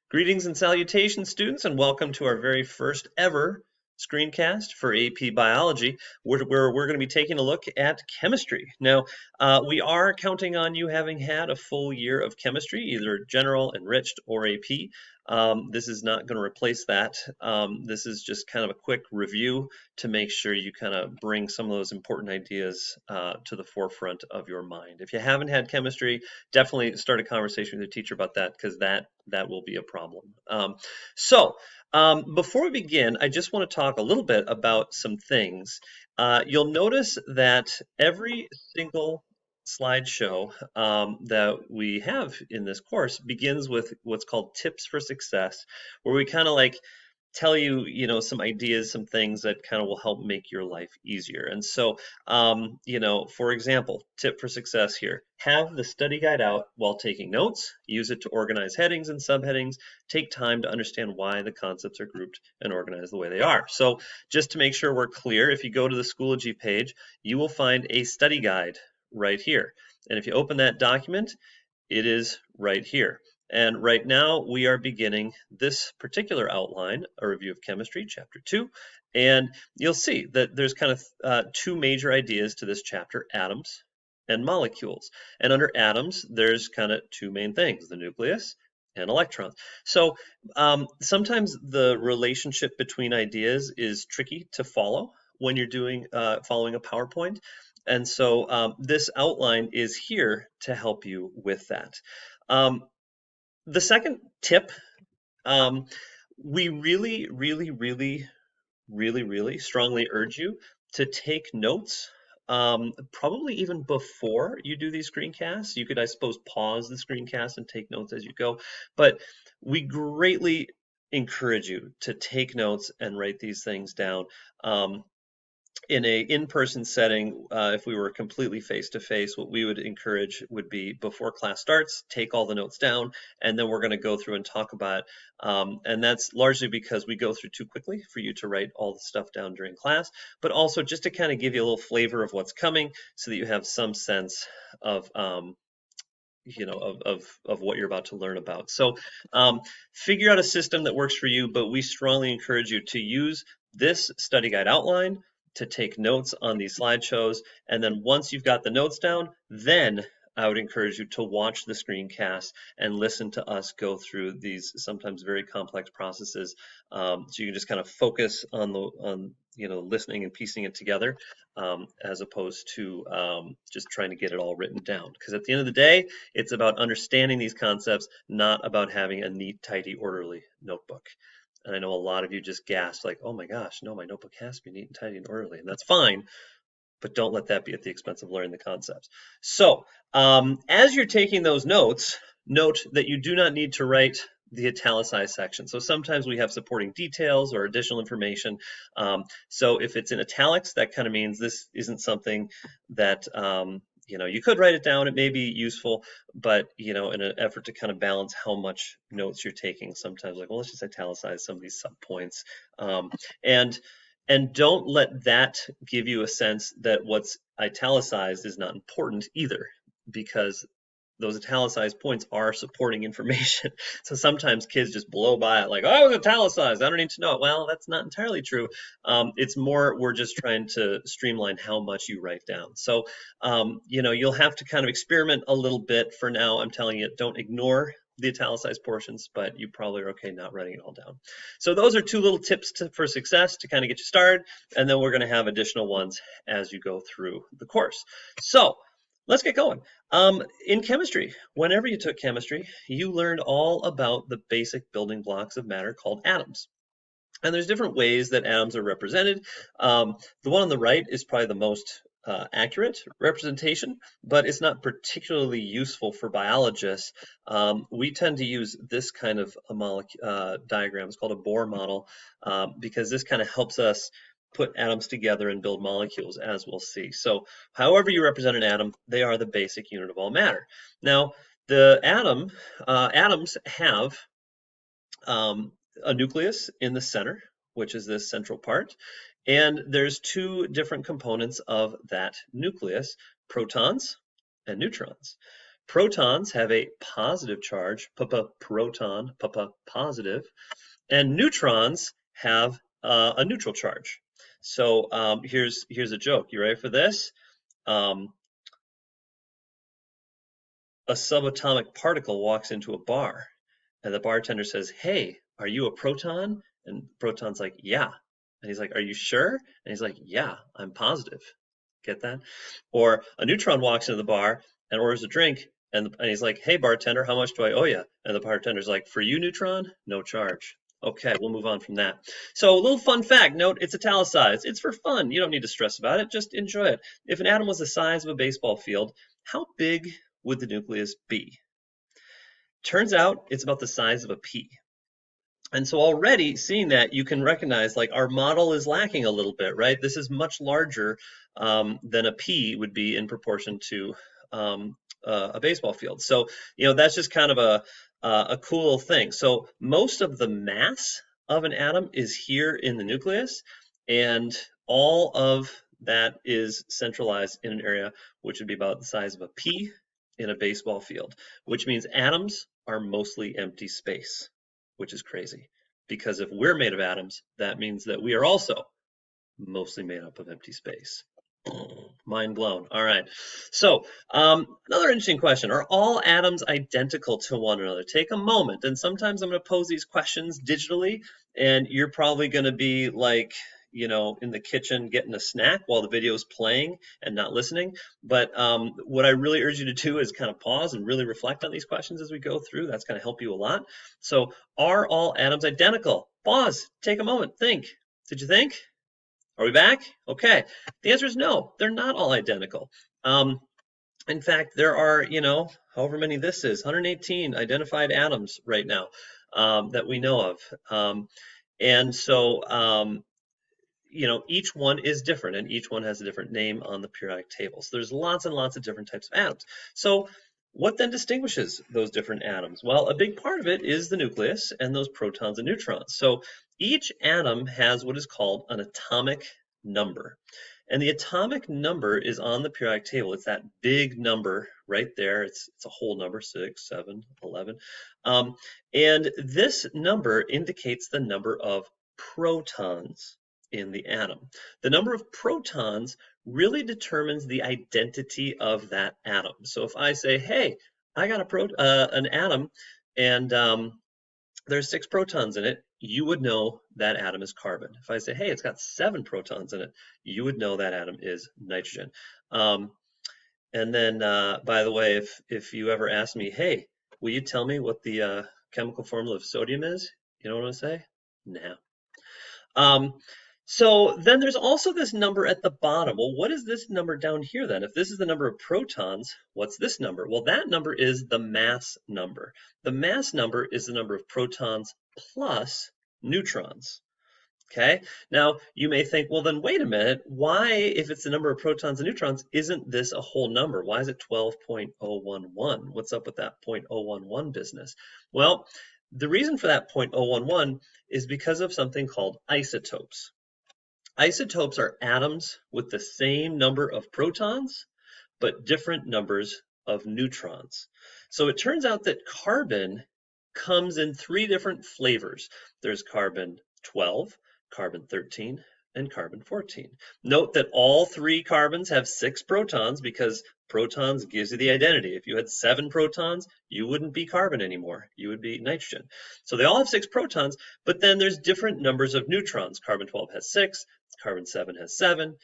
Greetings and salutations, students, and welcome to our very first ever screencast for AP Biology, where we're going to be taking a look at chemistry. Now, we are counting on you having had a full year of chemistry, either general, enriched, or AP. This is not going to replace that. This is just kind of a quick review to make sure you kind of bring some of those important ideas to the forefront of your mind. If you haven't had chemistry, definitely start a conversation with your teacher about that, because that will be a problem. Before we begin, I just want to talk a little bit about some things. You'll notice that every single slideshow that we have in this course begins with what's called tips for success, where we kind of like tell you, some ideas, some things that kind of will help make your life easier. And so, for example, tip for success here: have the study guide out while taking notes, use it to organize headings and subheadings, take time to understand why the concepts are grouped and organized the way they are. So just to make sure we're clear, if you go to the Schoology page, you will find a study guide right here. And if you open that document, it is right here. And right now we are beginning this particular outline, a review of chemistry, chapter 2. And you'll see that there's kind of two major ideas to this chapter: atoms and molecules. And under atoms, there's kind of two main things: the nucleus and electrons. So sometimes the relationship between ideas is tricky to follow when you're doing following a PowerPoint. And so this outline is here to help you with that. The second tip, we really, really, really, really, really strongly urge you to take notes, probably even before you do these screencasts. You could, I suppose, pause the screencast and take notes as you go, but we greatly encourage you to take notes and write these things down. In a in-person setting, if we were completely face-to-face, what we would encourage would be, before class starts, take all the notes down, and then we're going to go through and talk about it. And that's largely because we go through too quickly for you to write all the stuff down during class, but also just to kind of give you a little flavor of what's coming, so that you have some sense of of what you're about to learn about. So figure out a system that works for you, but we strongly encourage you to use this study guide outline to take notes on these slideshows. And then once you've got the notes down, then I would encourage you to watch the screencast and listen to us go through these sometimes very complex processes. So you can just kind of focus on listening and piecing it together, as opposed to just trying to get it all written down. Because at the end of the day, it's about understanding these concepts, not about having a neat, tidy, orderly notebook. And I know a lot of you just gasped, like, oh my gosh, no, my notebook has to be neat and tidy and orderly. And that's fine, but don't let that be at the expense of learning the concepts. So as you're taking those notes, note that you do not need to write the italicized section. So sometimes we have supporting details or additional information. So if it's in italics, that kind of means this isn't something that you could write it down. It may be useful, but in an effort to kind of balance how much notes you're taking, sometimes like, well, let's just italicize some of these subpoints. And don't let that give you a sense that what's italicized is not important either, because those italicized points are supporting information. So sometimes kids just blow by it like, oh, it was italicized, I don't need to know it. Well, that's not entirely true. It's more, we're just trying to streamline how much you write down. So, you'll have to kind of experiment a little bit. For now, I'm telling you, don't ignore the italicized portions, but you probably are okay not writing it all down. So those are two little tips for success to kind of get you started, and then we're going to have additional ones as you go through the course. So let's get going. In chemistry, whenever you took chemistry, you learned all about the basic building blocks of matter called atoms. And there's different ways that atoms are represented. The one on the right is probably the most accurate representation, but it's not particularly useful for biologists. We tend to use this kind of diagram. It's called a Bohr model, because this kind of helps us put atoms together and build molecules, as we'll see. So however you represent an atom, they are the basic unit of all matter. Now, the atoms have a nucleus in the center, which is this central part. And there's two different components of that nucleus: protons and neutrons. Protons have a positive charge, proton, positive, and neutrons have a neutral charge. So here's a joke. You ready for this? Um, a subatomic particle walks into a bar, and the bartender says, "Hey, are you a proton?" And the proton's like, "Yeah." And he's like, "Are you sure?" And he's like, "Yeah, I'm positive." Get that? Or a neutron walks into the bar and orders a drink, and he's like, "Hey, bartender, how much do I owe you?" And the bartender's like, "For you, neutron, no charge." Okay, we'll move on from that. So a little fun fact, note it's italicized. It's for fun. You don't need to stress about it. Just enjoy it. If an atom was the size of a baseball field, how big would the nucleus be? Turns out it's about the size of a pea. And so already seeing that, you can recognize like our model is lacking a little bit, right? This is much larger than a pea would be in proportion to a baseball field. So, that's just kind of a cool thing. So most of the mass of an atom is here in the nucleus, and all of that is centralized in an area which would be about the size of a pea in a baseball field, which means atoms are mostly empty space, which is crazy. Because if we're made of atoms, that means that we are also mostly made up of empty space. Mind blown. All right. So, another interesting question. Are all atoms identical to one another? Take a moment. And sometimes I'm going to pose these questions digitally, and you're probably going to be like, in the kitchen getting a snack while the video is playing and not listening. But what I really urge you to do is kind of pause and really reflect on these questions as we go through. That's going to help you a lot. So, are all atoms identical? Pause. Take a moment. Think. Did you think? Are we back? Okay. The answer is no. They're not all identical. In fact, there are, however many this is, 118 identified atoms right now that we know of. And so, each one is different, and each one has a different name on the periodic table. So there's lots and lots of different types of atoms. So what then distinguishes those different atoms? Well, a big part of it is the nucleus and those protons and neutrons. So each atom has what is called an atomic number. And the atomic number is on the periodic table. It's that big number right there. It's a whole number, 6, 7, 11. And this number indicates the number of protons in the atom. The number of protons really determines the identity of that atom. So if I say, hey, I got an atom and there's 6 protons in it, you would know that atom is carbon. If I say, hey, it's got 7 protons in it, you would know that atom is nitrogen. And then, by the way, if you ever ask me, hey, will you tell me what the chemical formula of sodium is? You know what I'm gonna say? No. So then there's also this number at the bottom. Well, what is this number down here then? If this is the number of protons, what's this number? Well, that number is the mass number. The mass number is the number of protons plus neutrons. Okay, now you may think, well, then wait a minute. Why, if it's the number of protons and neutrons, isn't this a whole number? Why is it 12.011? What's up with that 0.011 business? Well, the reason for that 0.011 is because of something called isotopes. Isotopes are atoms with the same number of protons, but different numbers of neutrons. So it turns out that carbon comes in 3 different flavors. There's carbon 12, carbon 13, and carbon 14. Note that all 3 carbons have 6 protons because protons gives you the identity. If you had 7 protons, you wouldn't be carbon anymore. You would be nitrogen. So they all have 6 protons, but then there's different numbers of neutrons. Carbon 12 has 6, carbon 7 has 7,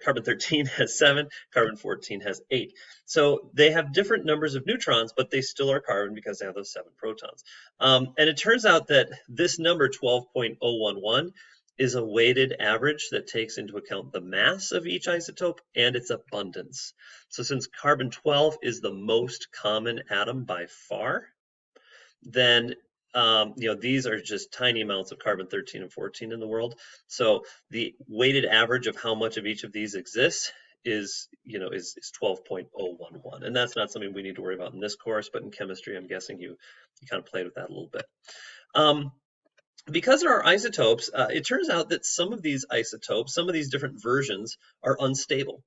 carbon 13 has 7, carbon 14 has 8. So they have different numbers of neutrons, but they still are carbon because they have those 7 protons. And it turns out that this number 12.011 is a weighted average that takes into account the mass of each isotope and its abundance. So since carbon 12 is the most common atom by far, then these are just tiny amounts of carbon 13 and 14 in the world. So the weighted average of how much of each of these exists is 12.011. And that's not something we need to worry about in this course, but in chemistry, I'm guessing you kind of played with that a little bit. Because there are isotopes, it turns out that some of these isotopes, some of these different versions are unstable.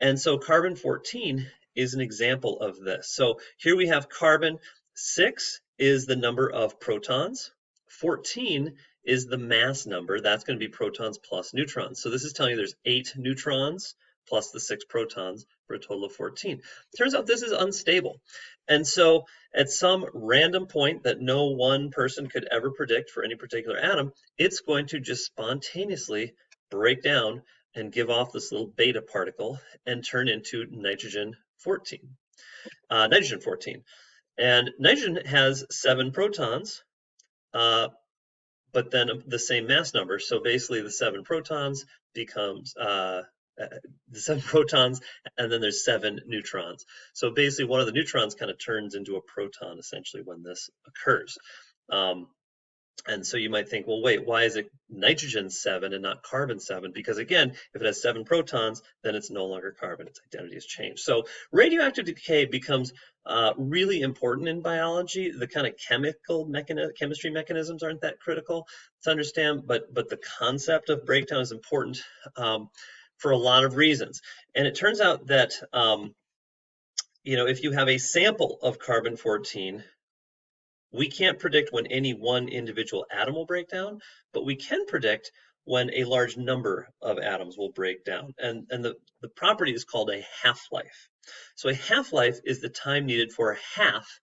And so carbon 14 is an example of this. So here we have carbon. 6 is the number of protons. 14 is the mass number. That's going to be protons plus neutrons. So this is telling you there's 8 neutrons plus the 6 protons for a total of 14. Turns out this is unstable. And so at some random point that no one person could ever predict for any particular atom, it's going to just spontaneously break down and give off this little beta particle and turn into nitrogen 14. Nitrogen 14. And nitrogen has 7 protons, but then the same mass number. So basically the 7 protons becomes the 7 protons, and then there's 7 neutrons. So basically one of the neutrons kind of turns into a proton essentially when this occurs. And so you might think, well, wait, why is it nitrogen 7 and not carbon 7? Because again, if it has 7 protons, then it's no longer carbon. Its identity has changed. So radioactive decay becomes really important in biology. The kind of chemistry mechanisms aren't that critical to understand, but the concept of breakdown is important for a lot of reasons. And it turns out that if you have a sample of carbon 14, we can't predict when any one individual atom will break down, but we can predict when a large number of atoms will break down. And the property is called a half-life. So a half-life is the time needed for half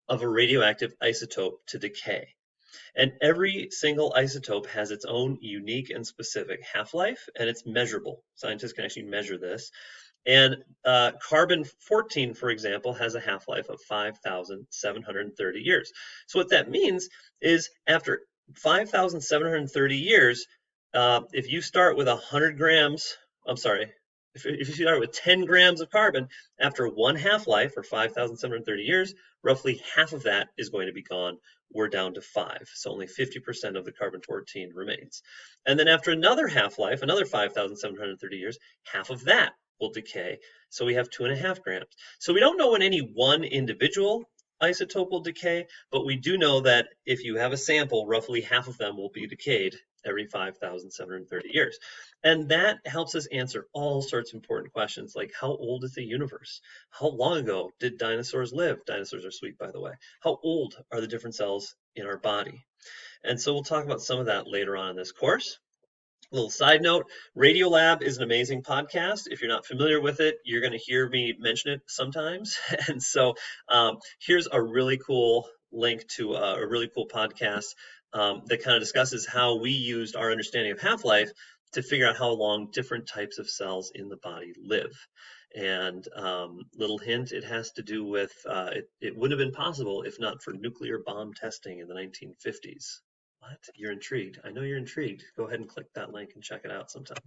of a radioactive isotope to decay. And every single isotope has its own unique and specific half-life, and it's measurable. Scientists can actually measure this. And carbon 14, for example, has a half-life of 5,730 years. So what that means is after 5,730 years, if you start with 100 grams, if you start with 10 grams of carbon, after one half-life, or 5,730 years, roughly half of that is going to be gone. We're down to 5, so only 50% of the carbon-14 remains. And then after another half-life, another 5,730 years, half of that will decay. So we have 2.5 grams. So we don't know when any one individual isotope will decay, but we do know that if you have a sample, roughly half of them will be decayed every 5,730 years. And that helps us answer all sorts of important questions, like how old is the universe? How long ago did dinosaurs live? Dinosaurs are sweet, by the way. How old are the different cells in our body? And so we'll talk about some of that later on in this course. Little side note, Radiolab is an amazing podcast. If you're not familiar with it, you're going to hear me mention it sometimes. And so here's a really cool link to a really cool podcast that kind of discusses how we used our understanding of half-life to figure out how long different types of cells in the body live. And little hint, it has to do with, it wouldn't have been possible if not for nuclear bomb testing in the 1950s. What? You're intrigued. I know you're intrigued. Go ahead and click that link and check it out sometime.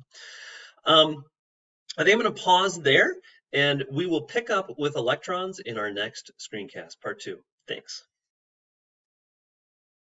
I think I'm going to pause there, and we will pick up with electrons in our next screencast, part 2. Thanks.